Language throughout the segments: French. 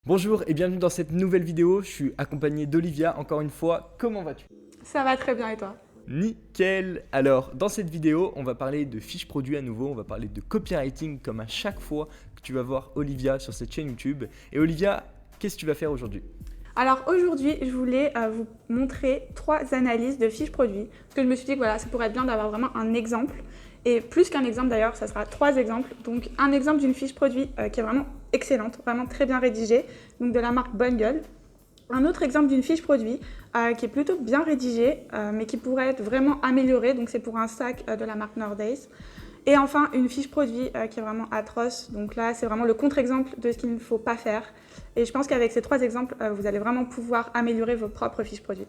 Bonjour et bienvenue dans cette nouvelle vidéo, je suis accompagné d'Olivia encore une fois, comment vas-tu? Ça va très bien et toi? Nickel. Alors dans cette vidéo on va parler de fiches produits à nouveau, on va parler de copywriting comme à chaque fois que tu vas voir Olivia sur cette chaîne YouTube. Et Olivia, qu'est-ce que tu vas faire aujourd'hui? Alors aujourd'hui, je voulais vous montrer 3 analyses de fiches produits. Parce que je me suis dit que voilà, ça pourrait être bien d'avoir vraiment un exemple. Et plus qu'un exemple d'ailleurs, ça sera 3 exemples. Donc un exemple d'une fiche produit qui est vraiment excellente, vraiment très bien rédigée, donc de la marque Bungle. Un autre exemple d'une fiche produit qui est plutôt bien rédigée, mais qui pourrait être vraiment améliorée. Donc c'est pour un sac de la marque Nordace. Et enfin, une fiche produit qui est vraiment atroce. Donc là, c'est vraiment le contre-exemple de ce qu'il ne faut pas faire. Et je pense qu'avec ces 3 exemples, vous allez vraiment pouvoir améliorer vos propres fiches produits.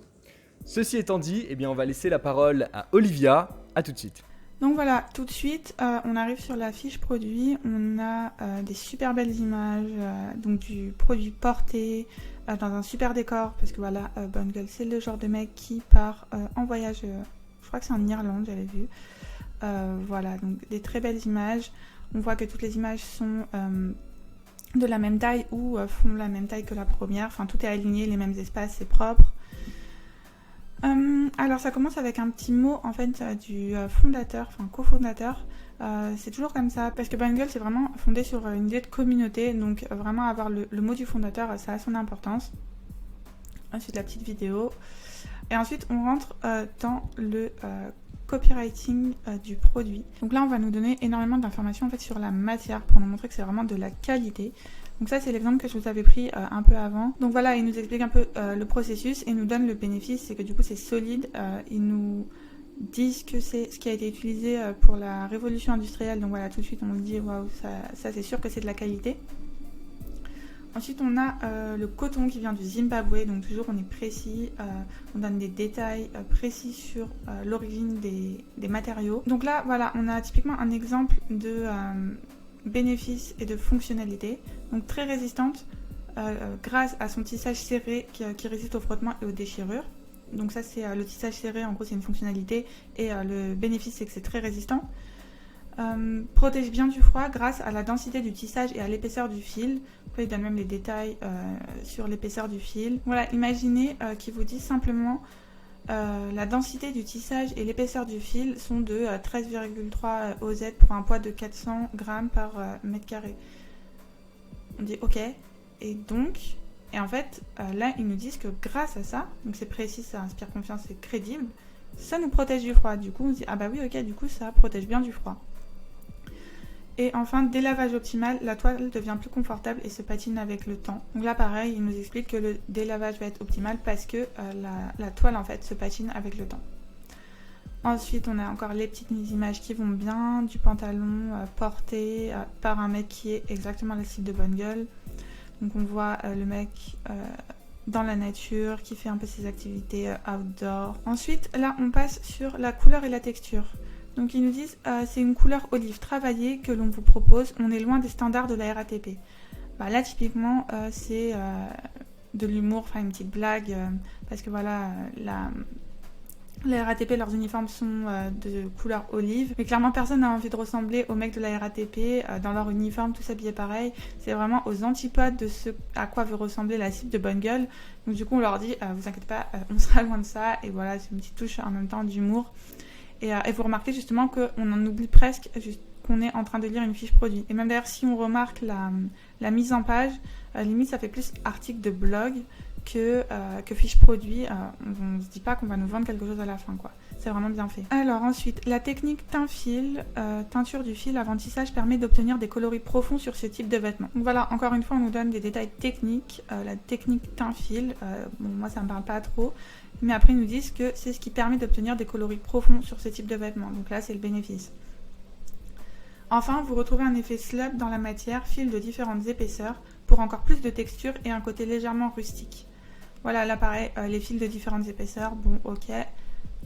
Ceci étant dit, eh bien, on va laisser la parole à Olivia, à tout de suite. Donc voilà, tout de suite, on arrive sur la fiche produit. On a des super belles images, donc du produit porté dans un super décor. Parce que voilà, Bungle, c'est le genre de mec qui part en voyage, je crois que c'est en Irlande, j'avais vu. Voilà, donc des très belles images. On voit que toutes les images sont de la même taille ou font la même taille que la première. Enfin, tout est aligné, les mêmes espaces, c'est propre. Alors, ça commence avec un petit mot en fait du fondateur, enfin cofondateur. C'est toujours comme ça, parce que Bungle, c'est vraiment fondé sur une idée de communauté. Donc, vraiment avoir le mot du fondateur, ça a son importance. Ensuite, la petite vidéo. Et ensuite, on rentre dans le copywriting du produit. Donc là, on va nous donner énormément d'informations en fait sur la matière pour nous montrer que c'est vraiment de la qualité. Donc ça, c'est l'exemple que je vous avais pris un peu avant. Donc voilà, il nous explique un peu le processus et nous donne le bénéfice, c'est que du coup, c'est solide. Ils nous disent que c'est ce qui a été utilisé pour la révolution industrielle. Donc voilà, tout de suite, on nous dit, waouh, ça c'est sûr que c'est de la qualité. Ensuite, on a le coton qui vient du Zimbabwe, donc toujours on est précis, on donne des détails précis sur l'origine des matériaux. Donc là, voilà, on a typiquement un exemple de bénéfice et de fonctionnalité, donc très résistante grâce à son tissage serré qui résiste au frottement et aux déchirures. Donc ça, c'est le tissage serré, en gros, c'est une fonctionnalité, et le bénéfice, c'est que c'est très résistant. Protège bien du froid grâce à la densité du tissage et à l'épaisseur du fil. Après, il donne même les détails sur l'épaisseur du fil. Voilà, imaginez qu'il vous dit simplement la densité du tissage et l'épaisseur du fil sont de 13,3 OZ pour un poids de 400 grammes par mètre carré. On dit ok, et donc, et en fait, là, ils nous disent que grâce à ça, donc c'est précis, ça inspire confiance, c'est crédible, ça nous protège du froid. Du coup, on se dit, ah bah oui, ok, du coup, ça protège bien du froid. Et enfin, délavage optimal, la toile devient plus confortable et se patine avec le temps. Donc là, pareil, il nous explique que le délavage va être optimal parce que la toile, en fait, se patine avec le temps. Ensuite, on a encore les petites images qui vont bien, du pantalon porté par un mec qui est exactement le style de Bungle. Donc on voit le mec dans la nature, qui fait un peu ses activités outdoor. Ensuite, là, on passe sur la couleur et la texture. Donc ils nous disent c'est une couleur olive travaillée que l'on vous propose, on est loin des standards de la RATP. Bah, là typiquement c'est de l'humour, enfin une petite blague, parce que voilà, la RATP, leurs uniformes sont de couleur olive, mais clairement personne n'a envie de ressembler aux mecs de la RATP dans leur uniforme, tous habillés pareil. C'est vraiment aux antipodes de ce à quoi veut ressembler la cible de Bungle. Donc du coup on leur dit vous inquiétez pas, on sera loin de ça, et voilà, c'est une petite touche en même temps d'humour. Et vous remarquez justement qu'on en oublie presque qu'on est en train de lire une fiche produit. Et même d'ailleurs, si on remarque la mise en page, limite ça fait plus article de blog que fiche produit. On ne se dit pas qu'on va nous vendre quelque chose à la fin, quoi. C'est vraiment bien fait. Alors ensuite, la technique teint-fil, teinture du fil avant tissage, permet d'obtenir des coloris profonds sur ce type de vêtements. Donc voilà, encore une fois, on nous donne des détails techniques. La technique teint-fil, bon, moi ça me parle pas trop. Mais après, ils nous disent que c'est ce qui permet d'obtenir des coloris profonds sur ce type de vêtements. Donc là, c'est le bénéfice. Enfin, vous retrouvez un effet slub dans la matière, fil de différentes épaisseurs, pour encore plus de texture et un côté légèrement rustique. Voilà, là pareil, les fils de différentes épaisseurs, bon, ok.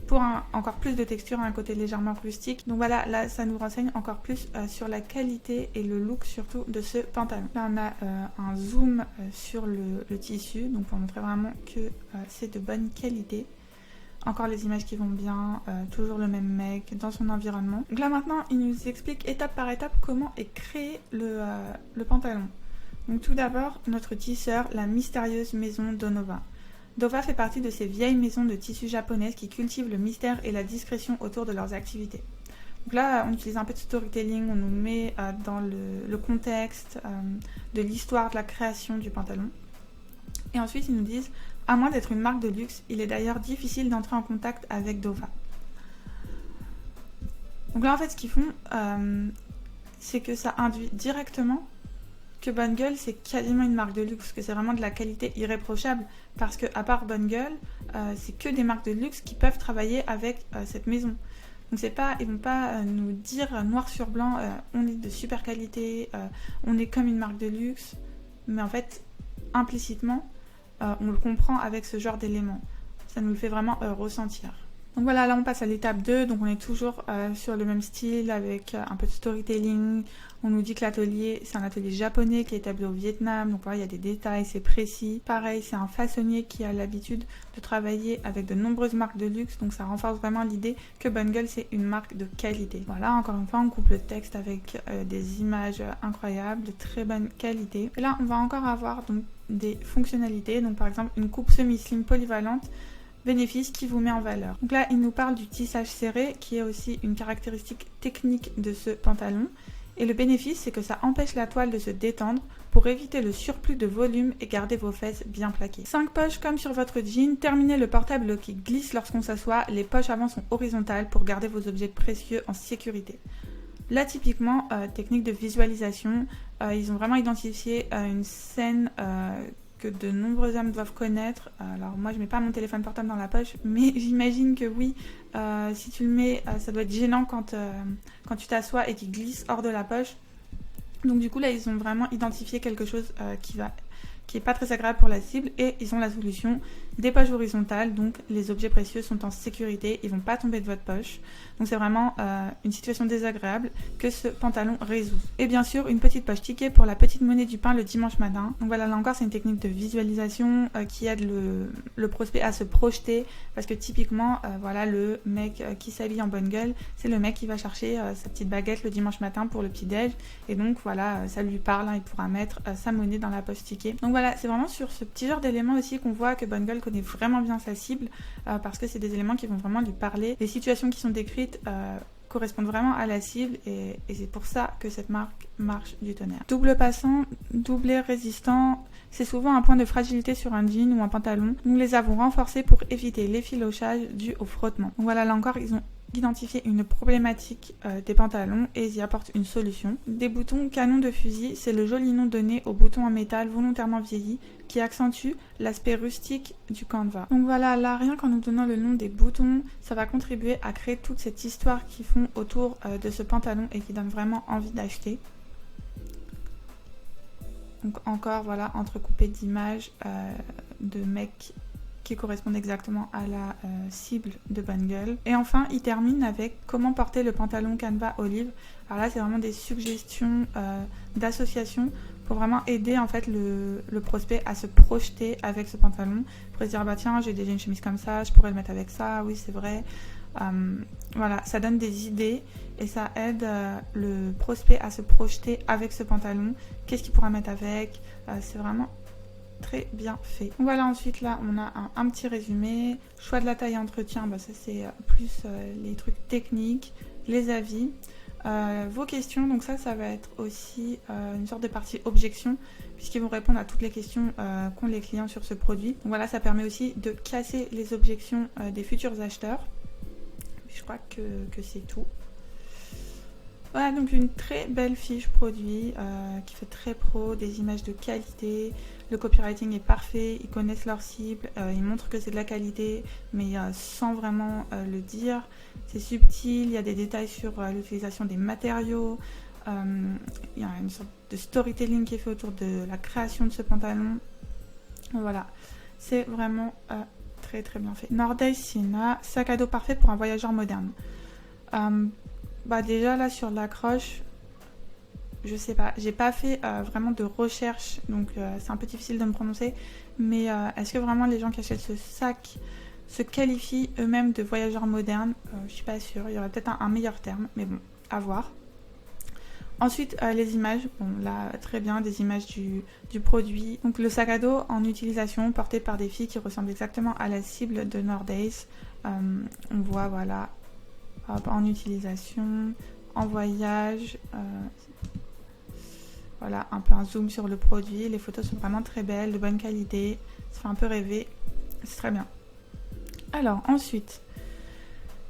Pour encore plus de texture et un côté légèrement rustique. Donc voilà, là, ça nous renseigne encore plus sur la qualité et le look surtout de ce pantalon. Là, on a un zoom sur le tissu, donc pour montrer vraiment que c'est de bonne qualité. Encore les images qui vont bien, toujours le même mec dans son environnement. Donc là maintenant, il nous explique étape par étape comment est créé le pantalon. Donc tout d'abord, notre tisseur, la mystérieuse maison d'Onova. Dova fait partie de ces vieilles maisons de tissus japonaises qui cultivent le mystère et la discrétion autour de leurs activités. Donc là, on utilise un peu de storytelling, on nous met dans le contexte de l'histoire de la création du pantalon. Et ensuite, ils nous disent, à moins d'être une marque de luxe, il est d'ailleurs difficile d'entrer en contact avec Dova. Donc là, en fait, ce qu'ils font, c'est que ça induit directement que Bonne Gueule, c'est quasiment une marque de luxe, que c'est vraiment de la qualité irréprochable, parce que à part Bonne Gueule, c'est que des marques de luxe qui peuvent travailler avec cette maison. Donc ils vont pas nous dire noir sur blanc, on est de super qualité, on est comme une marque de luxe, mais en fait, implicitement, on le comprend avec ce genre d'éléments. Ça nous le fait vraiment ressentir. Donc voilà, là on passe à l'étape 2, donc on est toujours sur le même style avec un peu de storytelling. On nous dit que l'atelier, c'est un atelier japonais qui est établi au Vietnam, donc voilà, il y a des détails, c'est précis. Pareil, c'est un façonnier qui a l'habitude de travailler avec de nombreuses marques de luxe, donc ça renforce vraiment l'idée que Bonne Gueule, c'est une marque de qualité. Voilà, encore une fois, on coupe le texte avec des images incroyables, de très bonne qualité. Et là, on va encore avoir donc des fonctionnalités, donc par exemple une coupe semi-slim polyvalente, bénéfice qui vous met en valeur. Donc là, il nous parle du tissage serré, qui est aussi une caractéristique technique de ce pantalon. Et le bénéfice, c'est que ça empêche la toile de se détendre pour éviter le surplus de volume et garder vos fesses bien plaquées. 5 poches comme sur votre jean, terminez le portable qui glisse lorsqu'on s'assoit, les poches avant sont horizontales pour garder vos objets précieux en sécurité. Là, typiquement, technique de visualisation, ils ont vraiment identifié une scène que de nombreux hommes doivent connaître. Alors moi je mets pas mon téléphone portable dans la poche, mais j'imagine que oui, si tu le mets, ça doit être gênant quand tu t'assois et qu'il glisse hors de la poche. Donc du coup là ils ont vraiment identifié quelque chose qui est pas très agréable pour la cible, et ils ont la solution des poches horizontales, donc les objets précieux sont en sécurité, ils vont pas tomber de votre poche. Donc c'est vraiment une situation désagréable que ce pantalon résout. Et bien sûr une petite poche ticket pour la petite monnaie du pain le dimanche matin. Donc voilà, là encore c'est une technique de visualisation qui aide le prospect à se projeter, parce que typiquement voilà, le mec qui s'habille en Bonne Gueule, c'est le mec qui va chercher sa petite baguette le dimanche matin pour le petit déj, et donc voilà, ça lui parle, il pourra mettre sa monnaie dans la poche ticket. Donc voilà, c'est vraiment sur ce petit genre d'éléments aussi qu'on voit que Bonne Gueule connaît vraiment bien sa cible, parce que c'est des éléments qui vont vraiment lui parler. Les situations qui sont décrites correspondent vraiment à la cible, et c'est pour ça que cette marque marche du tonnerre. Double passant, doublé résistant, c'est souvent un point de fragilité sur un jean ou un pantalon. Nous les avons renforcés pour éviter l'effilochage dû au frottement. Donc voilà, là encore ils ont identifié une problématique des pantalons et ils y apportent une solution. Des boutons canon de fusil, c'est le joli nom donné aux boutons en métal volontairement vieillis qui accentue l'aspect rustique du canevas. Donc voilà, là rien qu'en nous donnant le nom des boutons, ça va contribuer à créer toute cette histoire qu'ils font autour de ce pantalon et qui donne vraiment envie d'acheter. Donc encore voilà, entrecoupé d'images de mecs qui correspondent exactement à la cible de Bonne Gueule. Et enfin, il termine avec comment porter le pantalon canevas olive. Alors là, c'est vraiment des suggestions d'associations pour vraiment aider en fait le prospect à se projeter avec ce pantalon. Il pourrait se dire, bah tiens, j'ai déjà une chemise comme ça, je pourrais le mettre avec ça, oui c'est vrai. Voilà, ça donne des idées et ça aide le prospect à se projeter avec ce pantalon. Qu'est-ce qu'il pourra mettre avec, c'est vraiment très bien fait. Donc voilà, ensuite là on a un petit résumé. Choix de la taille et entretien, ça c'est plus les trucs techniques, les avis, vos questions. Donc ça va être aussi une sorte de partie objection, puisqu'ils vont répondre à toutes les questions qu'ont les clients sur ce produit. Donc voilà, ça permet aussi de casser les objections des futurs acheteurs. Je crois que c'est tout. Voilà, donc une très belle fiche produit qui fait très pro, des images de qualité, le copywriting est parfait, ils connaissent leur cible, ils montrent que c'est de la qualité, mais sans vraiment le dire. C'est subtil, il y a des détails sur l'utilisation des matériaux, il y a une sorte de storytelling qui est fait autour de la création de ce pantalon. Voilà, c'est vraiment très très bien fait. Norday Sienna, sac à dos parfait pour un voyageur moderne. Déjà là sur l'accroche, je sais pas, j'ai pas fait vraiment de recherche, donc c'est un peu difficile de me prononcer, mais est-ce que vraiment les gens qui achètent ce sac se qualifient eux-mêmes de voyageurs modernes? Je suis pas sûre, il y aurait peut-être un meilleur terme, mais bon, à voir. Ensuite, les images, bon là très bien, des images du produit. Donc le sac à dos en utilisation porté par des filles qui ressemblent exactement à la cible de Nordace. On voit voilà, hop, en utilisation, en voyage, voilà un peu un zoom sur le produit. Les photos sont vraiment très belles, de bonne qualité, ça fait un peu rêver, c'est très bien. Alors ensuite,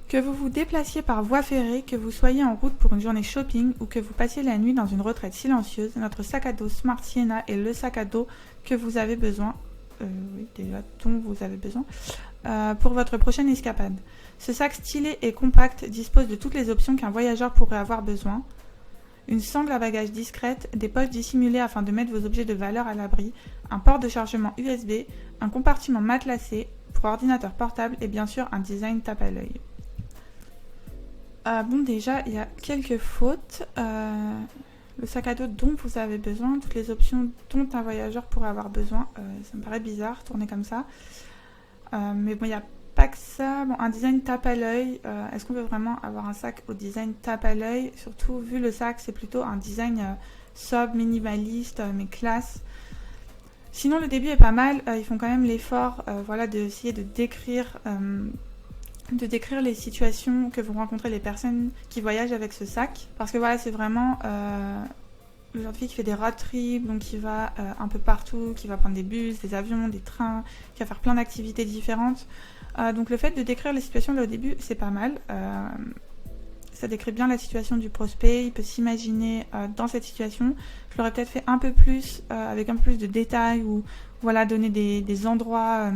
que vous vous déplaciez par voie ferrée, que vous soyez en route pour une journée shopping ou que vous passiez la nuit dans une retraite silencieuse, notre sac à dos Smart Sienna est le sac à dos que vous avez besoin, oui déjà dont vous avez besoin, pour votre prochaine escapade. Ce sac stylé et compact dispose de toutes les options qu'un voyageur pourrait avoir besoin. Une sangle à bagages discrète, des poches dissimulées afin de mettre vos objets de valeur à l'abri, un port de chargement USB, un compartiment matelassé pour ordinateur portable et bien sûr un design tape à l'œil. Bon déjà il y a quelques fautes, le sac à dos dont vous avez besoin, toutes les options dont un voyageur pourrait avoir besoin, ça me paraît bizarre tourner comme ça, mais bon il n'y a pas que ça, bon, un design tape à l'œil, est-ce qu'on veut vraiment avoir un sac au design tape à l'œil, surtout vu le sac c'est plutôt un design sobre, minimaliste, mais classe. Sinon le début est pas mal, ils font quand même l'effort voilà, d'essayer de décrire les situations que vont rencontrer les personnes qui voyagent avec ce sac. Parce que voilà, c'est vraiment le genre de fille qui fait des road trips, donc qui va un peu partout, qui va prendre des bus, des avions, des trains, qui va faire plein d'activités différentes. Donc le fait de décrire les situations là au début, c'est pas mal. Ça décrit bien la situation du prospect, il peut s'imaginer dans cette situation. Je l'aurais peut-être fait un peu plus, avec un peu plus de détails, ou voilà, donner des endroits...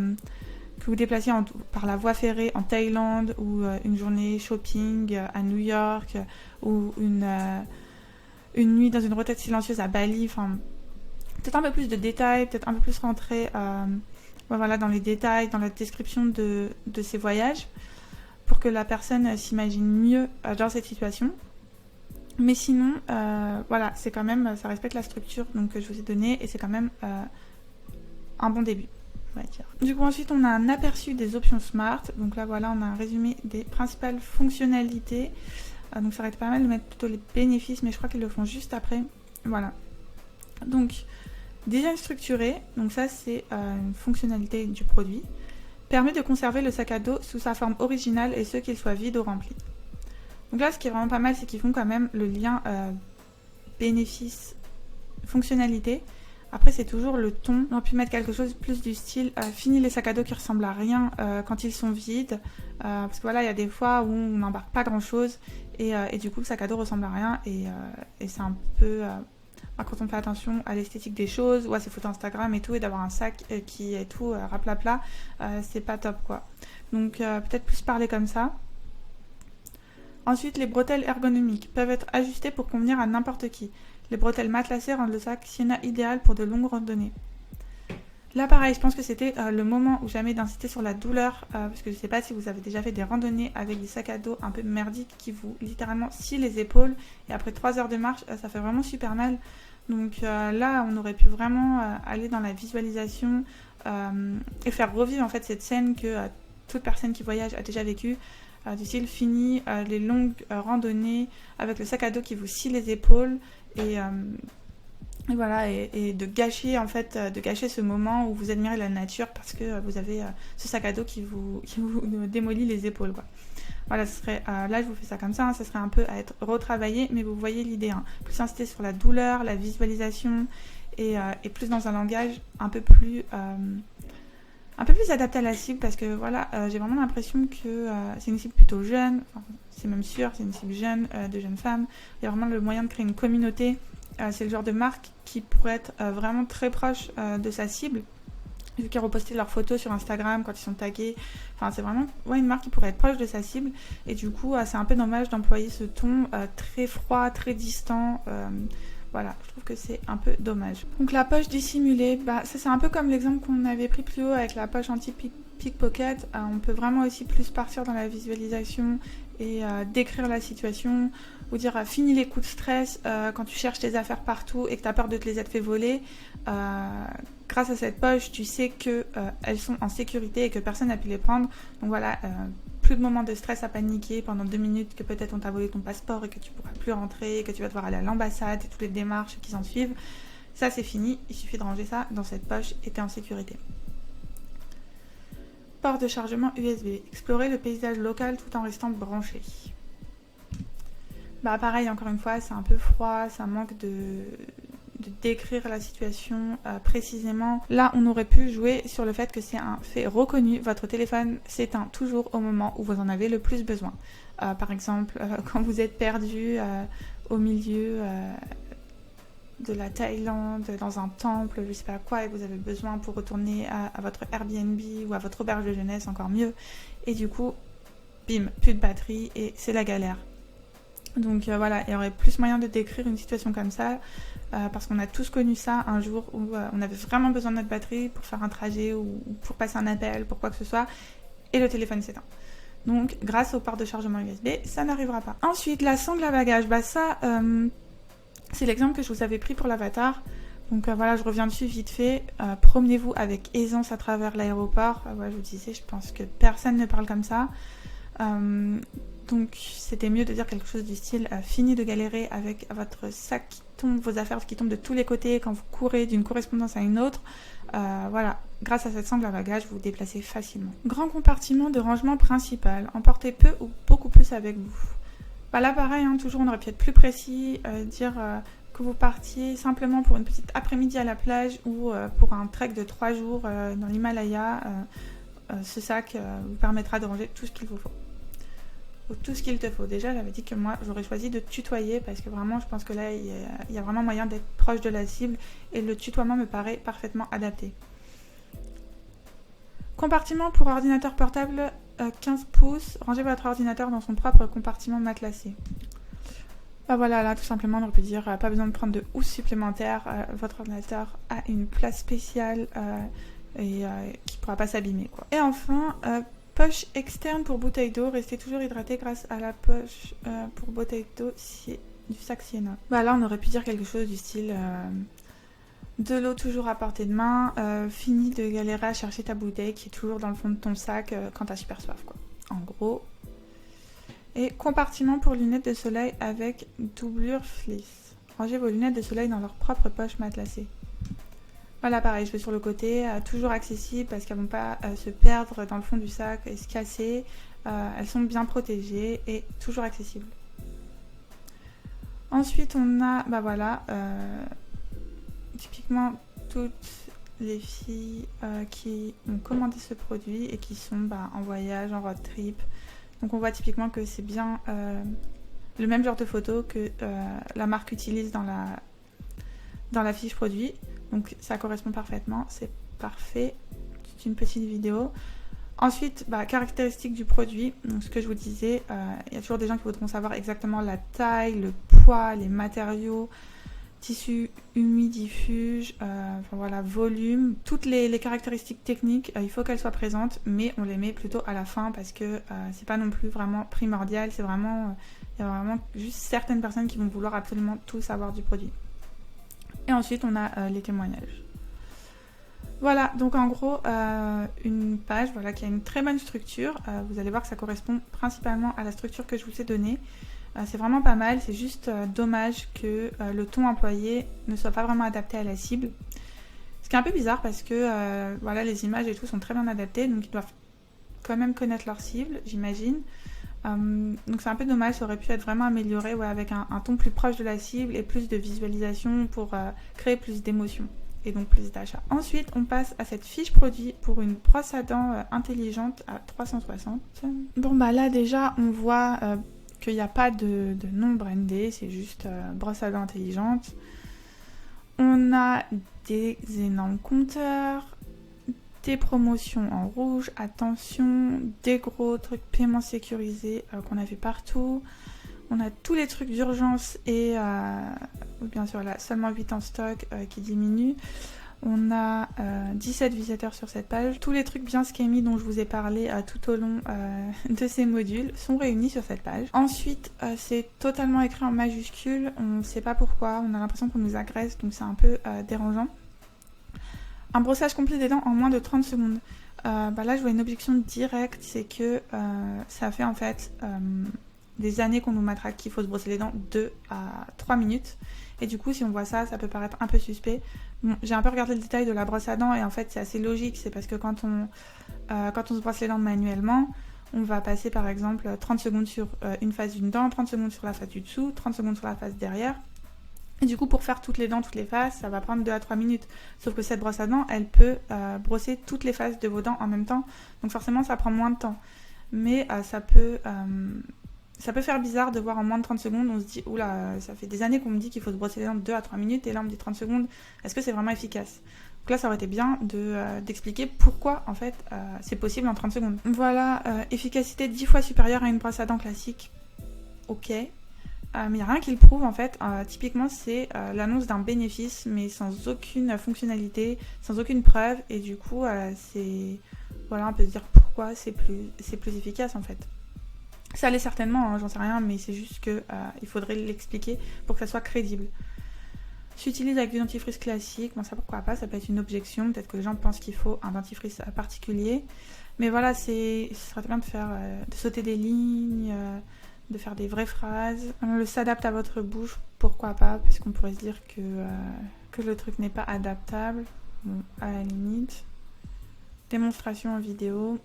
que vous déplaciez par la voie ferrée en Thaïlande ou une journée shopping à New York ou une nuit dans une retraite silencieuse à Bali, enfin peut-être un peu plus de détails, peut-être un peu plus rentrer voilà, dans les détails, dans la description de ces voyages pour que la personne s'imagine mieux dans cette situation. Mais sinon, voilà, c'est quand même, ça respecte la structure donc, que je vous ai donnée et c'est quand même un bon début. Du coup ensuite on a un aperçu des options Smart, donc là voilà on a un résumé des principales fonctionnalités, donc ça aurait été pas mal de mettre plutôt les bénéfices mais je crois qu'ils le font juste après. Voilà, donc design structuré, donc ça c'est une fonctionnalité du produit, permet de conserver le sac à dos sous sa forme originale et ce qu'il soit vide ou rempli. Donc là ce qui est vraiment pas mal c'est qu'ils font quand même le lien bénéfice fonctionnalité. Après c'est toujours le ton, on a pu mettre quelque chose plus du style fini les sacs à dos qui ressemblent à rien quand ils sont vides, parce que voilà il y a des fois où on n'embarque pas grand chose et du coup le sac à dos ressemble à rien et c'est un peu, quand on fait attention à l'esthétique des choses ou à ses photos Instagram et tout, et d'avoir un sac qui est tout raplapla, c'est pas top quoi. Donc peut-être plus parler comme ça. Ensuite les bretelles ergonomiques peuvent être ajustées pour convenir à n'importe qui. Les bretelles matelassées rendent le sac Sienna idéal pour de longues randonnées. Là pareil, je pense que c'était le moment où jamais d'inciter sur la douleur, parce que je sais pas si vous avez déjà fait des randonnées avec des sacs à dos un peu merdiques qui vous littéralement scient les épaules et après 3 heures de marche, ça fait vraiment super mal. Donc là on aurait pu vraiment aller dans la visualisation et faire revivre en fait cette scène que toute personne qui voyage a déjà vécue. Du style fini les longues randonnées avec le sac à dos qui vous scie les épaules et voilà et de gâcher en fait de gâcher ce moment où vous admirez la nature parce que vous avez ce sac à dos qui vous démolit les épaules quoi. Voilà, ce serait là je vous fais ça comme ça, hein, ça serait un peu à être retravaillé, mais vous voyez l'idée, hein. Plus insister sur la douleur, la visualisation et plus dans un langage un peu plus adapté à la cible, parce que voilà, j'ai vraiment l'impression que c'est une cible plutôt jeune, enfin, c'est même sûr, c'est une cible jeune, de jeunes femmes. Il y a vraiment le moyen de créer une communauté, c'est le genre de marque qui pourrait être vraiment très proche de sa cible, vu qu'ils repostaient leurs photos sur Instagram quand ils sont tagués. Enfin, c'est vraiment une marque qui pourrait être proche de sa cible, et du coup, c'est un peu dommage d'employer ce ton très froid, très distant. Voilà, je trouve que c'est un peu dommage. Donc la poche dissimulée, ça c'est un peu comme l'exemple qu'on avait pris plus haut avec la poche anti-pickpocket. On peut vraiment aussi plus partir dans la visualisation et décrire la situation, ou dire fini les coups de stress quand tu cherches tes affaires partout et que tu as peur de te les être fait voler. Grâce à cette poche, tu sais qu'elles sont en sécurité et que personne n'a pu les prendre. Donc voilà, plus de moments de stress à paniquer pendant 2 minutes que peut-être on t'a volé ton passeport et que tu pourras plus rentrer, et que tu vas devoir aller à l'ambassade et toutes les démarches qui s'en suivent. Ça c'est fini, il suffit de ranger ça dans cette poche et t'es en sécurité. Port de chargement USB. Explorer le paysage local tout en restant branché. Bah pareil, encore une fois, c'est un peu froid, ça manque de décrire la situation précisément. Là, on aurait pu jouer sur le fait que c'est un fait reconnu. Votre téléphone s'éteint toujours au moment où vous en avez le plus besoin. Par exemple, quand vous êtes perdu au milieu de la Thaïlande, dans un temple, je sais pas quoi, et vous avez besoin pour retourner à votre Airbnb ou à votre auberge de jeunesse, encore mieux. Et du coup, bim, plus de batterie et c'est la galère. Donc voilà, il y aurait plus moyen de décrire une situation comme ça, parce qu'on a tous connu ça un jour où on avait vraiment besoin de notre batterie pour faire un trajet ou pour passer un appel, pour quoi que ce soit, et le téléphone s'éteint. Donc grâce au port de chargement USB, ça n'arrivera pas. Ensuite, la sangle à bagages, bah ça, c'est l'exemple que je vous avais pris pour l'avatar. Donc voilà, je reviens dessus vite fait. Promenez-vous avec aisance à travers l'aéroport. Ouais, je vous disais, je pense que personne ne parle comme ça. Donc c'était mieux de dire quelque chose du style fini de galérer avec votre sac qui tombe, vos affaires qui tombent de tous les côtés quand vous courez d'une correspondance à une autre. Voilà, grâce à cette sangle à bagages, vous vous déplacez facilement. Grand compartiment de rangement principal. Emportez peu ou beaucoup plus avec vous. Bah là pareil, hein, toujours on aurait pu être plus précis, dire que vous partiez simplement pour une petite après-midi à la plage ou pour un trek de 3 jours dans l'Himalaya. Ce sac vous permettra de ranger tout ce qu'il vous faut. Tout ce qu'il te faut. Déjà, j'avais dit que moi, j'aurais choisi de tutoyer parce que vraiment, je pense que là, il y a vraiment moyen d'être proche de la cible et le tutoiement me paraît parfaitement adapté. Compartiment pour ordinateur portable 15 pouces. Rangez votre ordinateur dans son propre compartiment matelassé. Bah voilà, là, tout simplement, on aurait pu dire pas besoin de prendre de housse supplémentaire. Votre ordinateur a une place spéciale et qui ne pourra pas s'abîmer, quoi. Et enfin, poche externe pour bouteille d'eau. Restez toujours hydraté grâce à la poche pour bouteille d'eau du sac Sienna. Bah là, on aurait pu dire quelque chose du style de l'eau toujours à portée de main. Fini de galérer à chercher ta bouteille qui est toujours dans le fond de ton sac quand t'as super soif, quoi. En gros. Et compartiment pour lunettes de soleil avec doublure fleece. Rangez vos lunettes de soleil dans leur propre poche matelassée. Voilà, pareil, je vais sur le côté, toujours accessible parce qu'elles ne vont pas se perdre dans le fond du sac et se casser. Elles sont bien protégées et toujours accessibles. Ensuite, on a, bah voilà, typiquement toutes les filles qui ont commandé ce produit et qui sont en voyage, en road trip. Donc on voit typiquement que c'est bien le même genre de photo que la marque utilise dans la fiche produit. Donc ça correspond parfaitement, c'est parfait. C'est une petite vidéo. Ensuite, caractéristiques du produit. Donc ce que je vous disais, il y a toujours des gens qui voudront savoir exactement la taille, le poids, les matériaux, tissu humidifuge, voilà, volume. Toutes les caractéristiques techniques, il faut qu'elles soient présentes, mais on les met plutôt à la fin parce que c'est pas non plus vraiment primordial. C'est vraiment, il y a vraiment juste certaines personnes qui vont vouloir absolument tout savoir du produit. Et ensuite, on a les témoignages. Voilà, donc en gros, une page qui a une très bonne structure. Vous allez voir que ça correspond principalement à la structure que je vous ai donnée. C'est vraiment pas mal, c'est juste dommage que le ton employé ne soit pas vraiment adapté à la cible. Ce qui est un peu bizarre parce que les images et tout sont très bien adaptées, donc ils doivent quand même connaître leur cible, j'imagine. Donc c'est un peu dommage, ça aurait pu être vraiment amélioré avec un ton plus proche de la cible et plus de visualisation pour créer plus d'émotion et donc plus d'achats. Ensuite, on passe à cette fiche produit pour une brosse à dents intelligente à 360. Bon là déjà, on voit qu'il n'y a pas de nom brandé, c'est juste brosse à dents intelligente. On a des énormes compteurs, des promotions en rouge, attention, des gros trucs paiement sécurisé qu'on a vu partout. On a tous les trucs d'urgence et bien sûr là, seulement 8 en stock qui diminuent. On a 17 visiteurs sur cette page. Tous les trucs bien scammy dont je vous ai parlé tout au long de ces modules sont réunis sur cette page. Ensuite, c'est totalement écrit en majuscule. On ne sait pas pourquoi. On a l'impression qu'on nous agresse, donc c'est un peu dérangeant. Un brossage complet des dents en moins de 30 secondes. Là, je vois une objection directe, c'est que ça fait en fait des années qu'on nous matraque qu'il faut se brosser les dents 2 à 3 minutes. Et du coup, si on voit ça, ça peut paraître un peu suspect. Bon, j'ai un peu regardé le détail de la brosse à dents et en fait, c'est assez logique. C'est parce que quand on se brosse les dents manuellement, on va passer par exemple 30 secondes sur une face d'une dent, 30 secondes sur la face du dessous, 30 secondes sur la face derrière. Et du coup, pour faire toutes les dents, toutes les faces, ça va prendre 2 à 3 minutes. Sauf que cette brosse à dents, elle peut brosser toutes les faces de vos dents en même temps. Donc forcément, ça prend moins de temps. Mais ça peut faire bizarre de voir en moins de 30 secondes. On se dit, oula, ça fait des années qu'on me dit qu'il faut se brosser les dents de 2 à 3 minutes. Et là, on me dit 30 secondes. Est-ce que c'est vraiment efficace ? Donc là, ça aurait été bien d'expliquer pourquoi, en fait, c'est possible en 30 secondes. Voilà, efficacité 10 fois supérieure à une brosse à dents classique. Ok. Mais il n'y a rien qui le prouve en fait. Typiquement, c'est l'annonce d'un bénéfice, mais sans aucune fonctionnalité, sans aucune preuve. Et du coup, voilà, on peut se dire pourquoi c'est plus efficace en fait. Ça l'est certainement, hein, j'en sais rien, mais c'est juste que il faudrait l'expliquer pour que ça soit crédible. S'utilise avec du dentifrice classique, bon ça pourquoi pas, ça peut être une objection, peut-être que les gens pensent qu'il faut un dentifrice particulier. Mais voilà, ce serait bien de sauter des lignes, de faire des vraies phrases. Le s'adapte à votre bouche, pourquoi pas, parce qu'on pourrait se dire que le truc n'est pas adaptable. Bon, à la limite. Démonstration en vidéo.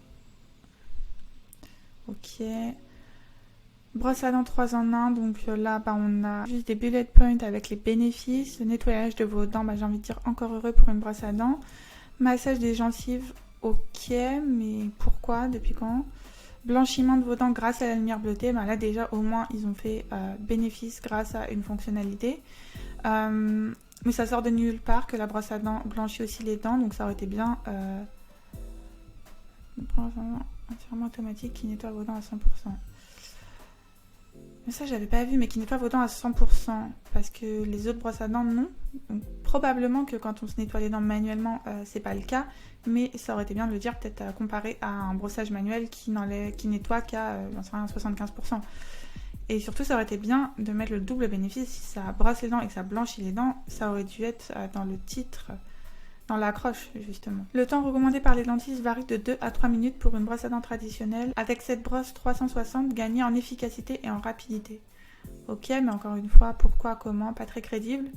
Ok. Brosse à dents 3 en 1, donc là on a juste des bullet points avec les bénéfices. Le nettoyage de vos dents, j'ai envie de dire encore heureux pour une brosse à dents. Massage des gencives, ok, mais pourquoi, depuis quand ? Blanchiment de vos dents grâce à la lumière bleutée, là déjà au moins ils ont fait bénéfice grâce à une fonctionnalité. Mais ça sort de nulle part que la brosse à dents blanchit aussi les dents, donc ça aurait été bien entièrement automatique qui nettoie vos dents à 100%. Mais ça j'avais pas vu, mais qui nettoie vos dents à 100%, parce que les autres brosses à dents non. Donc, probablement que quand on se nettoie les dents manuellement, c'est pas le cas, mais ça aurait été bien de le dire, peut-être comparé à un brossage manuel qui nettoie qu'à 75%. Et surtout, ça aurait été bien de mettre le double bénéfice. Si ça brosse les dents et que ça blanchit les dents, ça aurait dû être dans le titre, dans l'accroche justement. Le temps recommandé par les dentistes varie de 2 à 3 minutes pour une brosse à dents traditionnelle, avec cette brosse 360 gagnée en efficacité et en rapidité. Ok, mais encore une fois, pourquoi, comment, pas très crédible.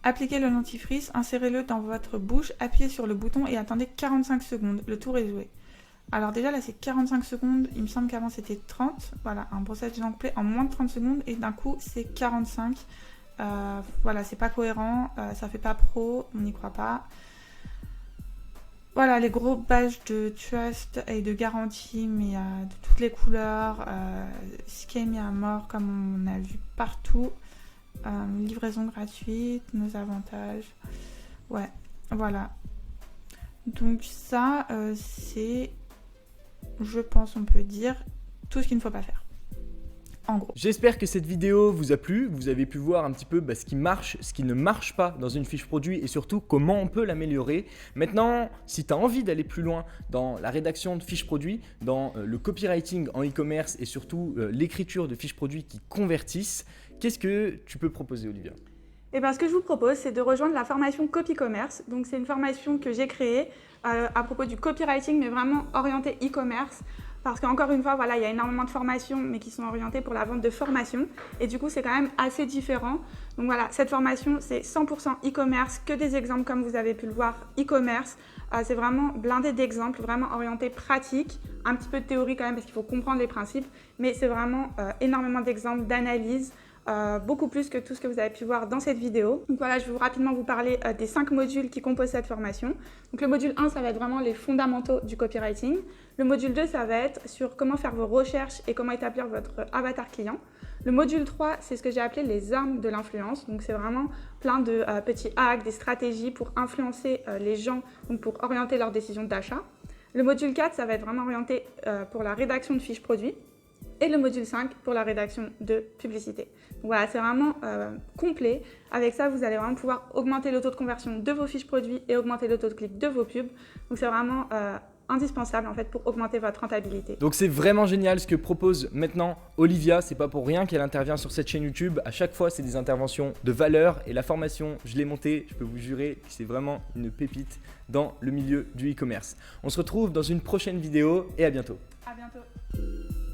Appliquez le dentifrice, insérez-le dans votre bouche, appuyez sur le bouton et attendez 45 secondes. Le tour est joué. Alors déjà là c'est 45 secondes, il me semble qu'avant c'était 30. Voilà, un brossage des dents complet en moins de 30 secondes et d'un coup c'est 45. Voilà, c'est pas cohérent, ça fait pas pro, on n'y croit pas. Voilà, les gros badges de trust et de garantie, mais de toutes les couleurs, scamé à mort comme on a vu partout. Livraison gratuite, nos avantages. Ouais, voilà. Donc ça, c'est, je pense, on peut dire, tout ce qu'il ne faut pas faire. En gros. J'espère que cette vidéo vous a plu, vous avez pu voir un petit peu ce qui marche, ce qui ne marche pas dans une fiche produit et surtout comment on peut l'améliorer. Maintenant, si tu as envie d'aller plus loin dans la rédaction de fiches produits, dans le copywriting en e-commerce et surtout l'écriture de fiches produits qui convertissent, qu'est-ce que tu peux proposer, Olivia ? Eh bien, ce que je vous propose, c'est de rejoindre la formation Copy Commerce. Donc, c'est une formation que j'ai créée à propos du copywriting, mais vraiment orientée e-commerce. Parce qu'encore une fois, voilà, il y a énormément de formations, mais qui sont orientées pour la vente de formations. Et du coup, c'est quand même assez différent. Donc voilà, cette formation, c'est 100% e-commerce, que des exemples comme vous avez pu le voir, e-commerce. C'est vraiment blindé d'exemples, vraiment orienté pratique. Un petit peu de théorie quand même, parce qu'il faut comprendre les principes. Mais c'est vraiment énormément d'exemples, d'analyses. Beaucoup plus que tout ce que vous avez pu voir dans cette vidéo. Donc voilà, je vais rapidement vous parler des 5 modules qui composent cette formation. Donc le module 1, ça va être vraiment les fondamentaux du copywriting. Le module 2, ça va être sur comment faire vos recherches et comment établir votre avatar client. Le module 3, c'est ce que j'ai appelé les armes de l'influence. Donc c'est vraiment plein de petits hacks, des stratégies pour influencer les gens, donc pour orienter leurs décisions d'achat. Le module 4, ça va être vraiment orienté pour la rédaction de fiches produits. Et le module 5 pour la rédaction de publicité. Donc voilà, c'est vraiment complet. Avec ça, vous allez vraiment pouvoir augmenter le taux de conversion de vos fiches produits et augmenter le taux de clic de vos pubs. Donc c'est vraiment indispensables en fait pour augmenter votre rentabilité. Donc c'est vraiment génial ce que propose maintenant Olivia, c'est pas pour rien qu'elle intervient sur cette chaîne YouTube. À chaque fois c'est des interventions de valeur et la formation, je l'ai montée, je peux vous jurer que c'est vraiment une pépite dans le milieu du e-commerce. On se retrouve dans une prochaine vidéo et à bientôt. À bientôt.